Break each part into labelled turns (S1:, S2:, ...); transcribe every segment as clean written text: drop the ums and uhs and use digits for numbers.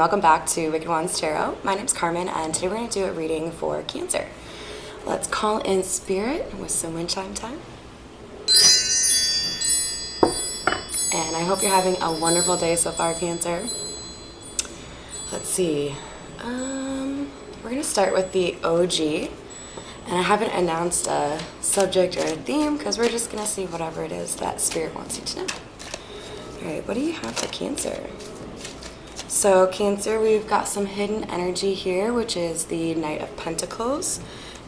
S1: welcome back to Wicked Wands Tarot. My name's Carmen, and today we're going to do a reading for Cancer. Let's call in Spirit with some wind chime time. And I hope you're having a wonderful day so far, Cancer. Let's see. We're going to start with the OG. And I haven't announced a subject or a theme because we're just going to see whatever it is that Spirit wants you to know. Alright, what do you have for Cancer? So Cancer, we've got some hidden energy here, which is the Knight of Pentacles.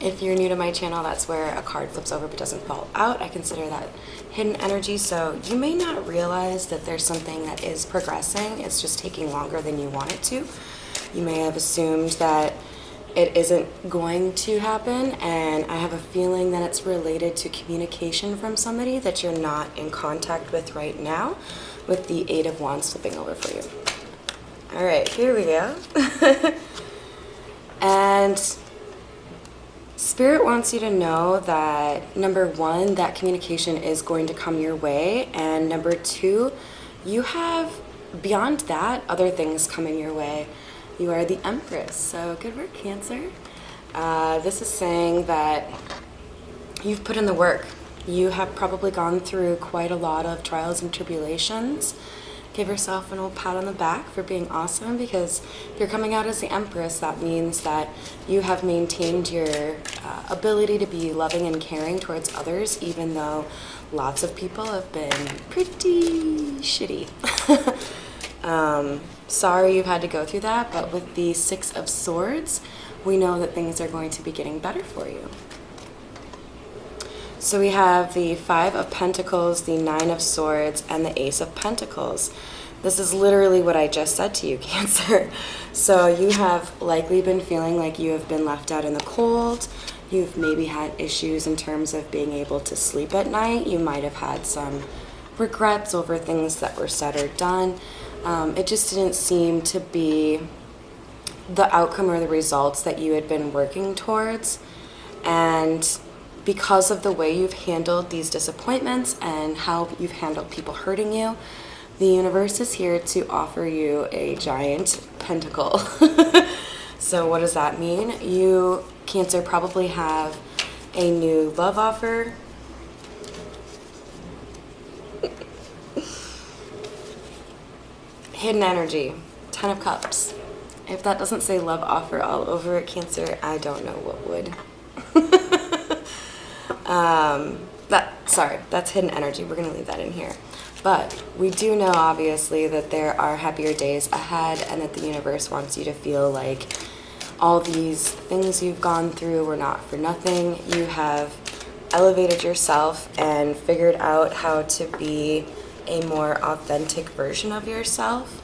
S1: If you're new to my channel, that's where a card flips over but doesn't fall out. I consider that hidden energy, so you may not realize that there's something that is progressing. It's just taking longer than you want it to. You may have assumed that it isn't going to happen, and I have a feeling that it's related to communication from somebody that you're not in contact with right now, with the Eight of Wands flipping over for you. All right, here we go. And Spirit wants you to know that, number one, that communication is going to come your way, and number two, you have, beyond that, other things coming your way. You are the Empress, so good work, Cancer. This is saying that you've put in the work. You have probably gone through quite a lot of trials and tribulations. Give yourself an old pat on the back for being awesome, because if you're coming out as the Empress, that means that you have maintained your ability to be loving and caring towards others, even though lots of people have been pretty shitty. Sorry you've had to go through that, but with the Six of Swords, we know that things are going to be getting better for you. So we have the Five of Pentacles, the Nine of Swords, and the Ace of Pentacles. This is literally what I just said to you, Cancer. So you have likely been feeling like you have been left out in the cold. You've maybe had issues in terms of being able to sleep at night. You might have had some regrets over things that were said or done. It just didn't seem to be the outcome or the results that you had been working towards. And because of the way you've handled these disappointments and how you've handled people hurting you, the universe is here to offer you a giant pentacle. So what does that mean? You, Cancer, probably have a new love offer. Hidden energy, Ten of Cups. If that doesn't say love offer all over it, Cancer, I don't know what would. Sorry, that's hidden energy. We're going to leave that in here. But we do know, obviously, that there are happier days ahead, and that the universe wants you to feel like all these things you've gone through were not for nothing. You have elevated yourself and figured out how to be a more authentic version of yourself.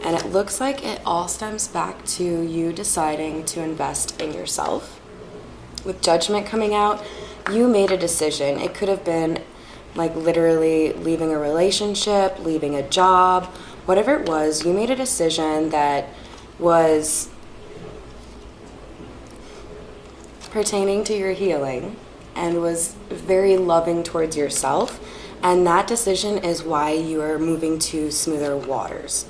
S1: And it looks like it all stems back to you deciding to invest in yourself. With Judgment coming out, you made a decision. It could have been like literally leaving a relationship, leaving a job, whatever it was. You made a decision that was pertaining to your healing and was very loving towards yourself. And that decision is why you are moving to smoother waters.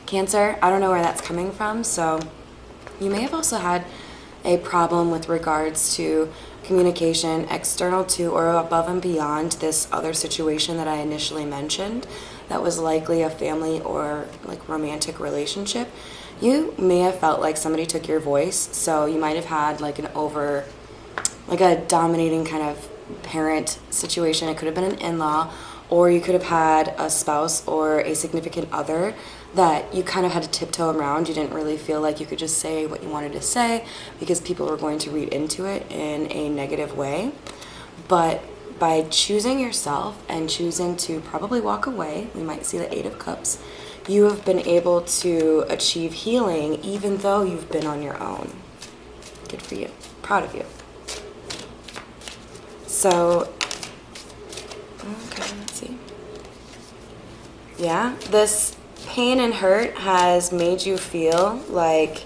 S1: Cancer, I don't know where that's coming from, so you may have also had a problem with regards to communication external to or above and beyond this other situation that I initially mentioned that was likely a family or like romantic relationship. You may have felt like somebody took your voice, so you might have had like a dominating kind of parent situation. It could have been an in-law, or you could have had a spouse or a significant other that you kind of had to tiptoe around. You didn't really feel like you could just say what you wanted to say because people were going to read into it in a negative way. But by choosing yourself and choosing to probably walk away, we might see the Eight of Cups, you have been able to achieve healing even though you've been on your own. Good for you. Proud of you. So, okay, let's see. Yeah, this pain and hurt has made you feel like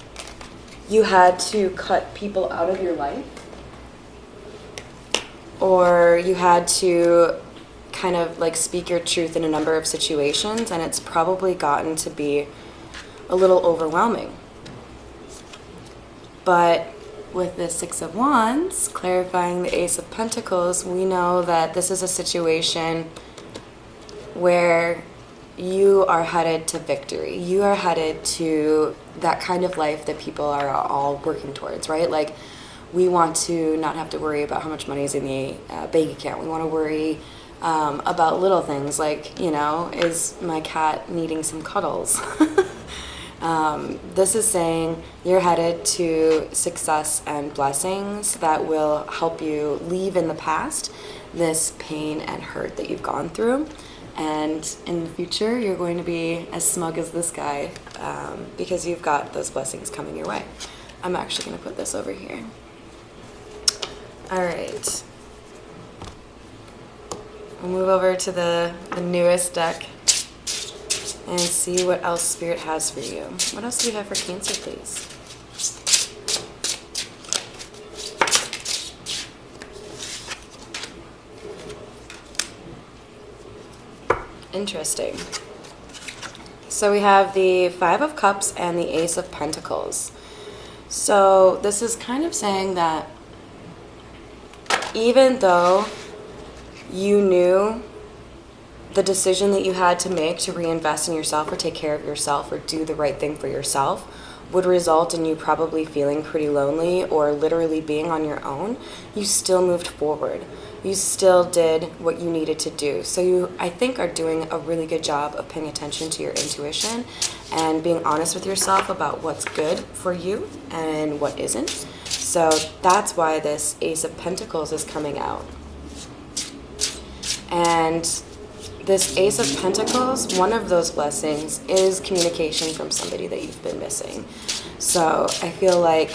S1: you had to cut people out of your life, or you had to kind of like speak your truth in a number of situations, and it's probably gotten to be a little overwhelming. But with the Six of Wands, clarifying the Ace of Pentacles, we know that this is a situation where you are headed to victory. You are headed to that kind of life that people are all working towards, right? Like, we want to not have to worry about how much money is in the bank account. We want to worry about little things like, you know, is my cat needing some cuddles? This is saying you're headed to success and blessings that will help you leave in the past this pain and hurt that you've gone through. And in the future, you're going to be as smug as this guy because you've got those blessings coming your way. I'm actually going to put this over here. All right. We'll move over to the newest deck and see what else Spirit has for you. What else do you have for Cancer, please? Interesting. So we have the Five of Cups and the Ace of Pentacles. So this is kind of saying that even though you knew the decision that you had to make to reinvest in yourself or take care of yourself or do the right thing for yourself would result in you probably feeling pretty lonely or literally being on your own, you still moved forward. You still did what you needed to do. So you, I think, are doing a really good job of paying attention to your intuition and being honest with yourself about what's good for you and what isn't. So that's why this Ace of Pentacles is coming out. And this Ace of Pentacles, one of those blessings is communication from somebody that you've been missing. So I feel like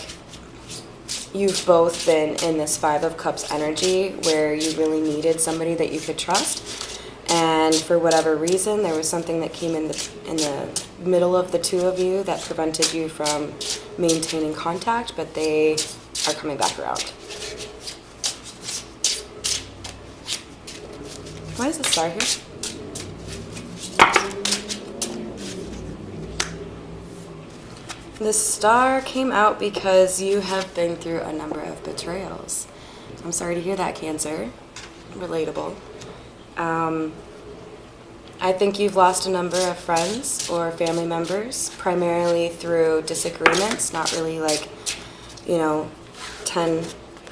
S1: you've both been in this Five of Cups energy where you really needed somebody that you could trust. And for whatever reason, there was something that came in the middle of the two of you that prevented you from maintaining contact, but they are coming back around. Why is the star here? The star came out because you have been through a number of betrayals. I'm sorry to hear that, Cancer. Relatable. I think you've lost a number of friends or family members, primarily through disagreements, not really like, 10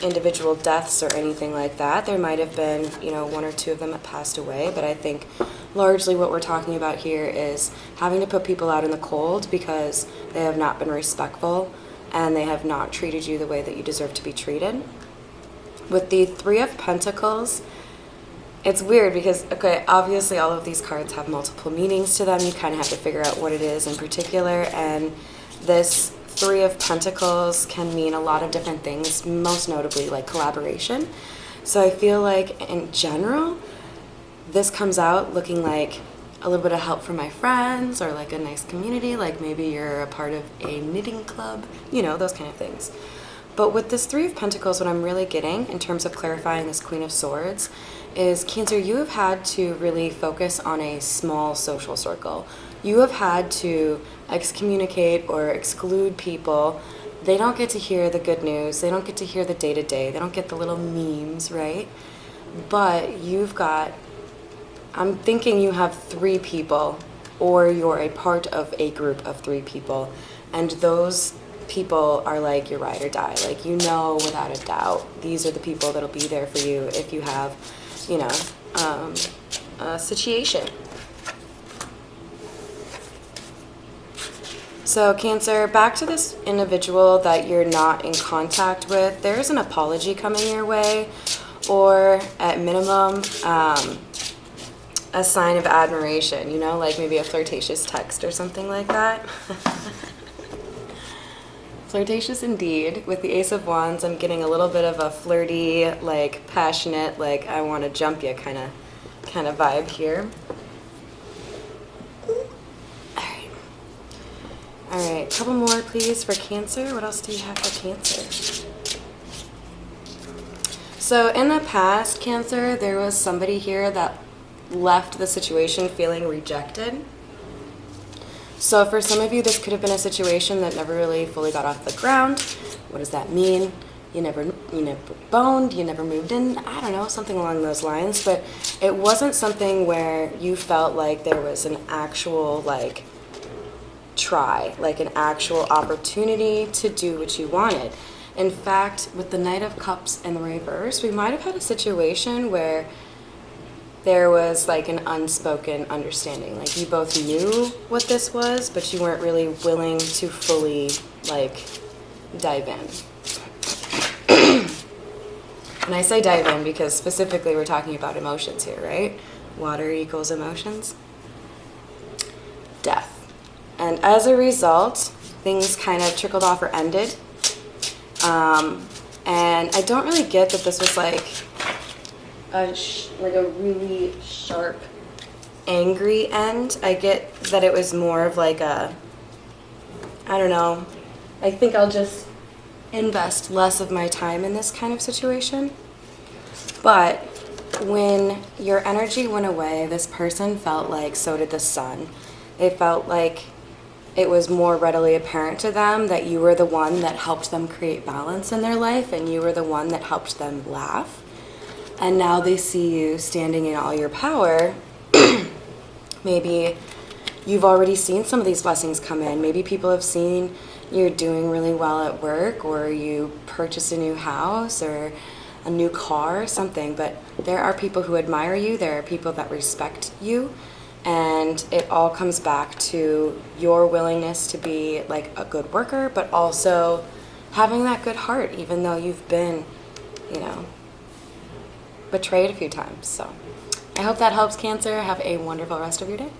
S1: individual deaths or anything like that. There might have been, one or two of them that passed away, but I think largely what we're talking about here is having to put people out in the cold because they have not been respectful and they have not treated you the way that you deserve to be treated. With the Three of Pentacles, it's weird because, okay, obviously all of these cards have multiple meanings to them. You kind of have to figure out what it is in particular, and this Three of Pentacles can mean a lot of different things, most notably like collaboration. So I feel like in general, this comes out looking like a little bit of help from my friends or like a nice community, like maybe you're a part of a knitting club, those kind of things. But with this Three of Pentacles, what I'm really getting in terms of clarifying this Queen of Swords is, Cancer, you have had to really focus on a small social circle. You have had to excommunicate or exclude people. They don't get to hear the good news. They don't get to hear the day-to-day. They don't get the little memes, right? But you've got, I'm thinking you have 3 people, or you're a part of a group of 3 people, and those people are like your ride or die. Like, without a doubt, these are the people that'll be there for you if you have, a situation. So Cancer, back to this individual that you're not in contact with, there's an apology coming your way, or at minimum, a sign of admiration, like maybe a flirtatious text or something like that. Flirtatious indeed. With the Ace of Wands, I'm getting a little bit of a flirty, like passionate, like I want to jump you kind of vibe here. All right, a couple more, please, for Cancer. What else do you have for Cancer? So in the past, Cancer, there was somebody here that left the situation feeling rejected. So for some of you, this could have been a situation that never really fully got off the ground. What does that mean? You never boned, you never moved in, I don't know, something along those lines. But it wasn't something where you felt like there was an actual, like, try, like an actual opportunity to do what you wanted. In fact, with the Knight of Cups in the reverse, we might have had a situation where there was like an unspoken understanding. Like you both knew what this was, but you weren't really willing to fully like dive in. And I say dive in because specifically we're talking about emotions here, right? Water equals emotions. Death. And as a result, things kind of trickled off or ended. And I don't really get that this was like a really sharp, angry end. I get that it was more of like a, I don't know, I think I'll just invest less of my time in this kind of situation. But when your energy went away, this person felt like so did the sun. They felt like it was more readily apparent to them that you were the one that helped them create balance in their life, and you were the one that helped them laugh. And now they see you standing in all your power. Maybe you've already seen some of these blessings come in. Maybe people have seen you're doing really well at work, or you purchased a new house or a new car or something. But there are people who admire you. There are people that respect you. And it all comes back to your willingness to be like a good worker, but also having that good heart, even though you've been, betrayed a few times. So I hope that helps, Cancer. Have a wonderful rest of your day.